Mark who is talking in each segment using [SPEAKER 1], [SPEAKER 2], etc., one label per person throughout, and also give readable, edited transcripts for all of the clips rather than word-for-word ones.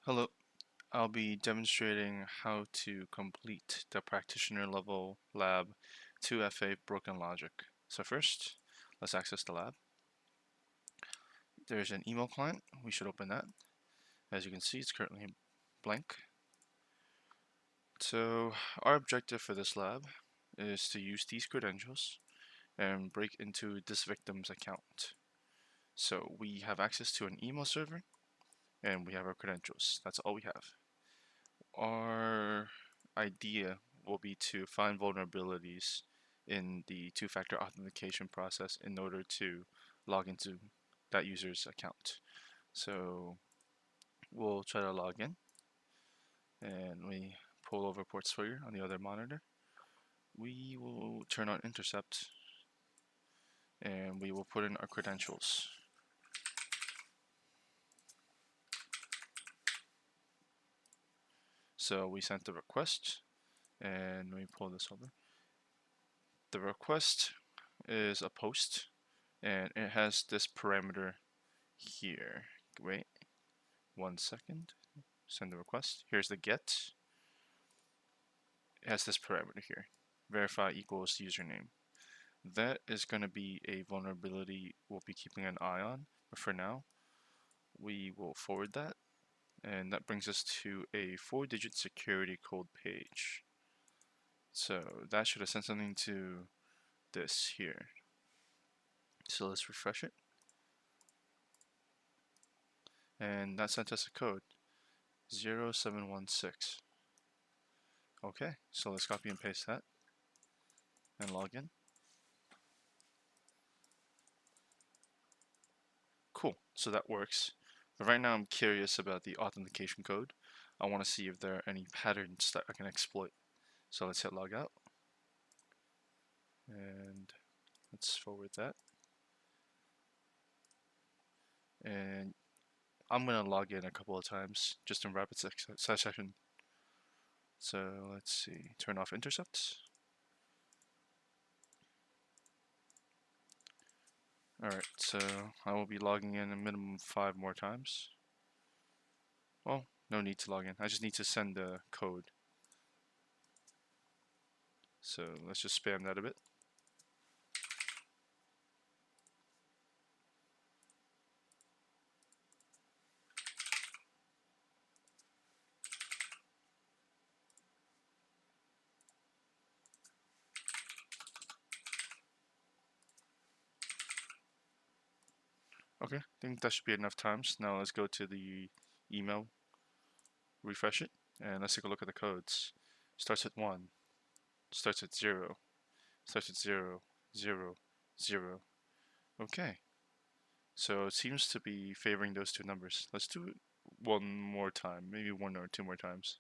[SPEAKER 1] Hello, I'll be demonstrating how to complete the practitioner level lab 2FA Broken Logic. So first, let's access the lab. There's an email client. We should open that. As you can see, it's currently blank. So our objective for this lab is to use these credentials and break into this victim's account. So we have access to an email server and we have our credentials. That's all we have. Our idea will be to find vulnerabilities in the two-factor authentication process in order to log into that user's account. So we'll try to log in and we pull over Portfolio on the other monitor. We will turn on intercept and we will put in our credentials. So we sent the request and we pull this over. The request is a post and it has this parameter here. Wait 1 second. Send the request. Here's the get. It has this parameter here. Verify equals username. That is going to be a vulnerability we'll be keeping an eye on. But for now, we will forward that. And that brings us to a 4-digit security code page. So that should have sent something to this here. So let's refresh it. And that sent us a code 0716. Okay, so let's copy and paste that and log in. Cool, so that works. But right now I'm curious about the authentication code. I want to see if there are any patterns that I can exploit. So let's hit log out. And let's forward that. And I'm going to log in a couple of times just in rapid succession. So let's see, turn off intercepts. Alright, so I will be logging in a minimum of 5 more times. Well, no need to log in. I just need to send the code. So let's just spam that a bit. Okay, I think that should be enough times. Now let's go to the email, refresh it, and let's take a look at the codes. Starts at 1, starts at 0, starts at 0, 0, 0. Okay, so it seems to be favoring those two numbers. Let's do it one more time, maybe 1 or 2 more times.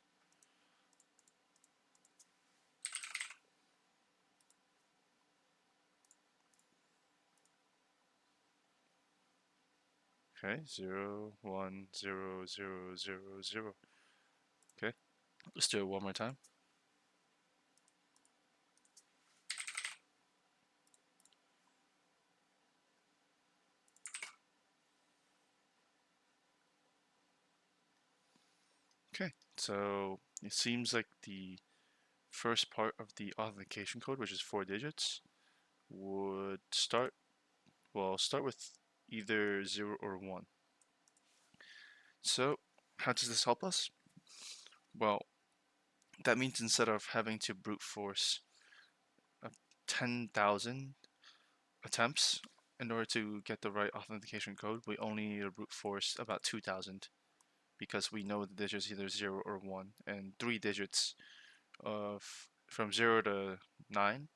[SPEAKER 1] Okay, 0, 1, 0, 0, 0, 0. Okay, let's do it one more time. Okay, so it seems like the first part of the authentication code, which is 4 digits, would start with either 0 or 1. So how does this help us? Well, that means instead of having to brute force 10,000 attempts in order to get the right authentication code, we only need to brute force about 2,000 because we know the digits either 0 or 1, and 3 digits of from 0 to 9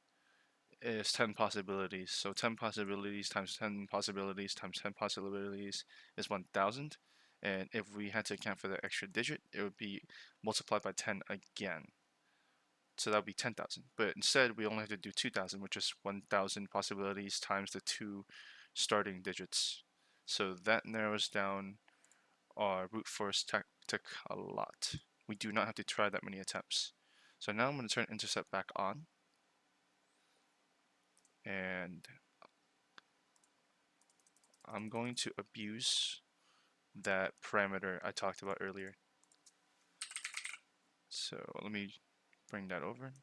[SPEAKER 1] is 10 possibilities. So 10 possibilities times 10 possibilities times 10 possibilities is 1,000. And if we had to account for the extra digit, it would be multiplied by 10 again. So that would be 10,000. But instead, we only have to do 2,000, which is 1,000 possibilities times the 2 starting digits. So that narrows down our brute force tactic a lot. We do not have to try that many attempts. So now I'm going to turn intercept back on. And I'm going to abuse that parameter I talked about earlier. So let me bring that over.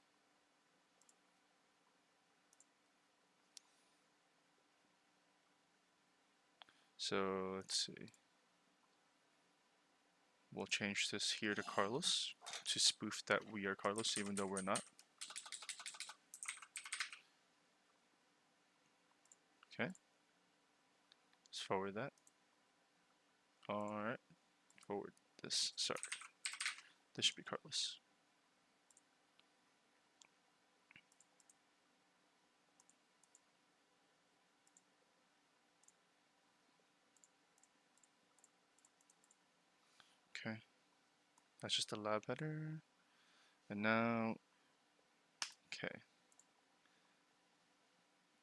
[SPEAKER 1] So let's see. We'll change this here to Carlos to spoof that we are Carlos even though we're not. Okay. Let's forward that. Alright. Forward this. Sorry. This should be Carlos. Okay. That's just a lab header. And now, okay.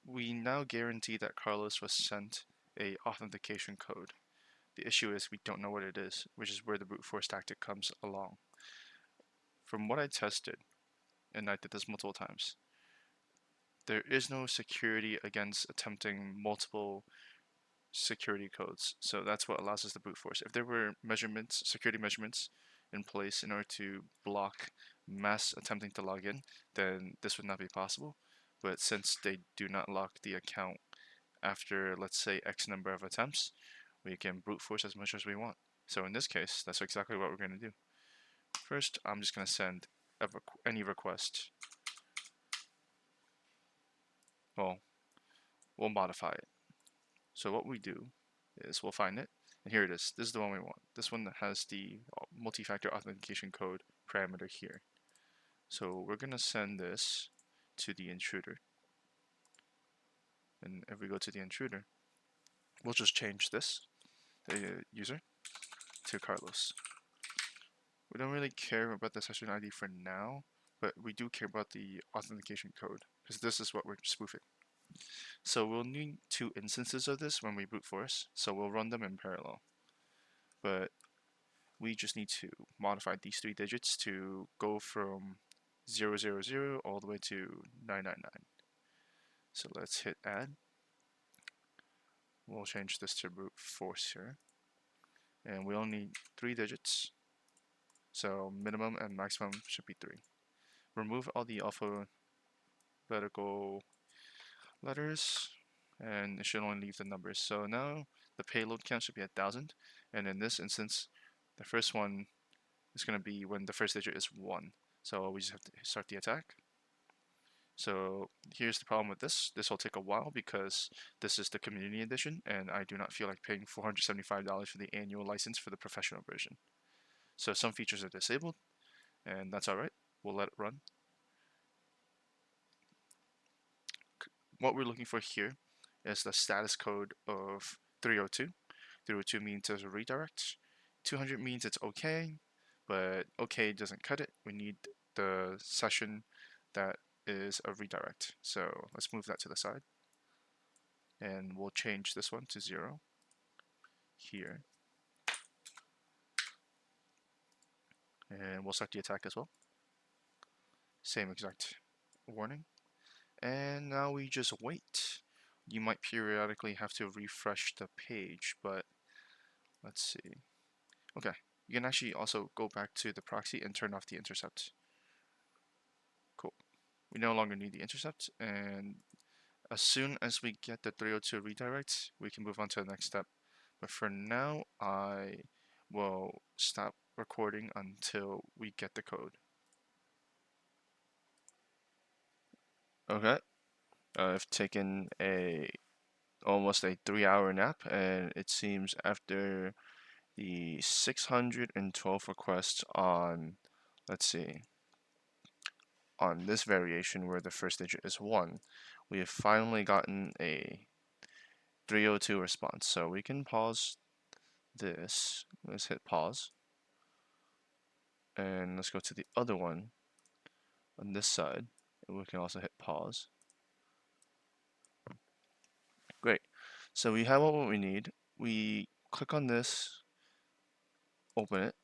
[SPEAKER 1] We now guarantee that Carlos was sent a authentication code. The issue is we don't know what it is, which is where the brute force tactic comes along. From what I tested, and I did this multiple times, there is no security against attempting multiple security codes. So that's what allows us to brute force. If there were measurements, security measurements in place in order to block mass attempting to log in, then this would not be possible. But since they do not lock the account after, let's say, X number of attempts, we can brute force as much as we want. So in this case, that's exactly what we're going to do. First, I'm just going to send any request. Well, we'll modify it. So what we do is we'll find it, and here it is. This is the one we want. This one that has the multi-factor authentication code parameter here. So we're going to send this to the intruder. And if we go to the intruder, we'll just change this, the user, to Carlos. We don't really care about the session ID for now, but we do care about the authentication code, because this is what we're spoofing. So we'll need 2 instances of this when we brute force, so we'll run them in parallel. But we just need to modify these 3 digits to go from 000 all the way to 999. So let's hit add. We'll change this to brute force here. And we only need 3 digits. So minimum and maximum should be 3. Remove all the alphabetical letters, and it should only leave the numbers. So now the payload count should be 1,000. And in this instance, the first one is going to be when the first digit is 1. So we just have to start the attack. So here's the problem with this. This will take a while because this is the community edition and I do not feel like paying $475 for the annual license for the professional version. So some features are disabled and that's alright. We'll let it run. What we're looking for here is the status code of 302. 302 means there's a redirect. 200 means it's okay, but okay doesn't cut it. We need the session that is a redirect. So let's move that to the side. And we'll change this one to 0 here. And we'll start the attack as well. Same exact warning. And now we just wait. You might periodically have to refresh the page, but let's see. Okay, you can actually also go back to the proxy and turn off the intercept. Cool. We no longer need the intercept, and as soon as we get the 302 redirect, we can move on to the next step. But for now, I will stop recording until we get the code. Okay, I've taken almost a 3-hour nap, and it seems after the 612 requests on, let's see, on this variation where the first digit is 1, we have finally gotten a 302 response. So we can pause this. Let's hit pause. And let's go to the other one on this side. And we can also hit pause. Great. So we have what we need. We click on this, open it,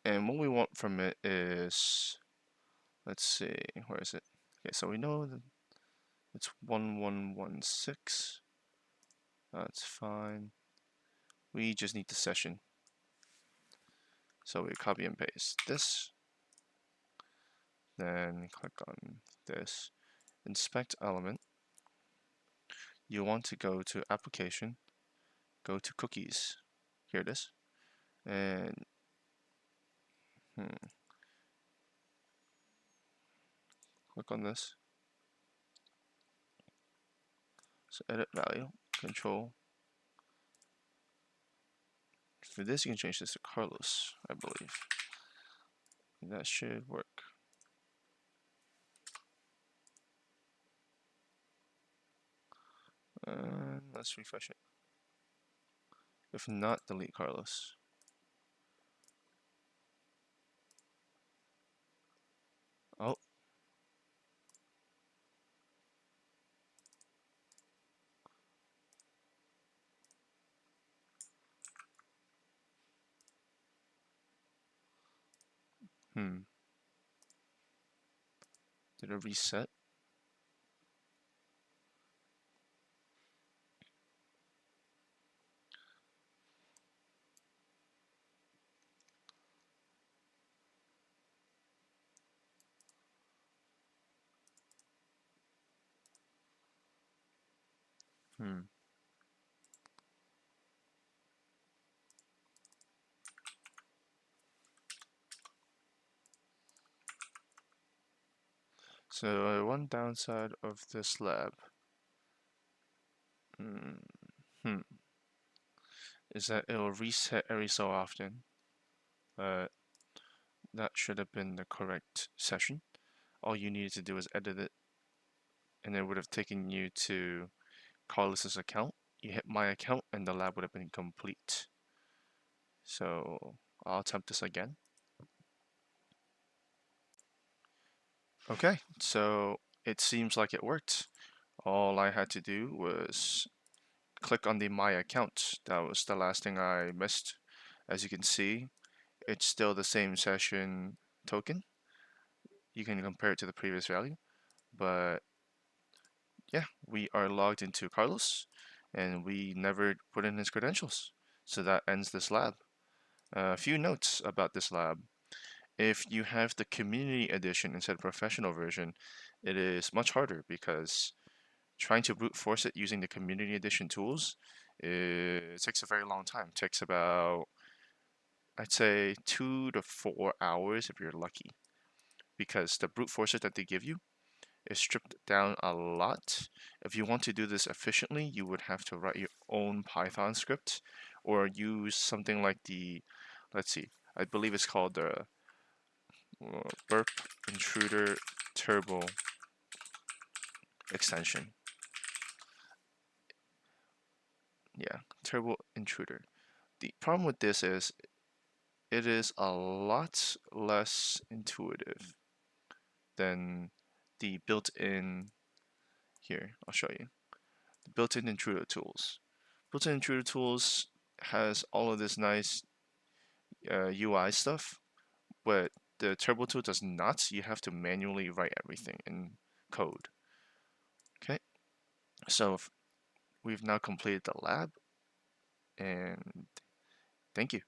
[SPEAKER 1] and what we want from it is, let's see, where is it? Okay, so we know that it's 1116. That's fine. We just need the session. So we copy and paste this. Then click on this, inspect element. You want to go to application, go to cookies. Here it is. And click on this. So edit value, control. For this, you can change this to Carlos, I believe. That should work. And let's refresh it. If not, delete Carlos. Oh. Did it reset? So one downside of this lab is that it'll reset every so often, but that should have been the correct session. All you needed to do was edit it, and it would have taken you to Carlos's account. You hit my account, and the lab would have been complete. So I'll attempt this again. Okay, so it seems like it worked. All I had to do was click on the My Account. That was the last thing I missed. As you can see, it's still the same session token. You can compare it to the previous value, but yeah, we are logged into Carlos, and we never put in his credentials. So that ends this lab. A few notes about this lab. If you have the community edition instead of professional version, it is much harder because trying to brute force it using the community edition tools, it takes a very long time. It takes about, I'd say, 2 to 4 hours if you're lucky, because the brute force that they give you is stripped down a lot. If you want to do this efficiently, you would have to write your own Python script or use something like the, let's see, I believe it's called the Burp Intruder Turbo extension. Yeah, Turbo Intruder. The problem with this is it is a lot less intuitive than the built-in, here, I'll show you, the built-in intruder tools. Built-in intruder tools has all of this nice UI stuff, but the Turbo tool does not. You have to manually write everything in code. Okay, so we've now completed the lab, and thank you.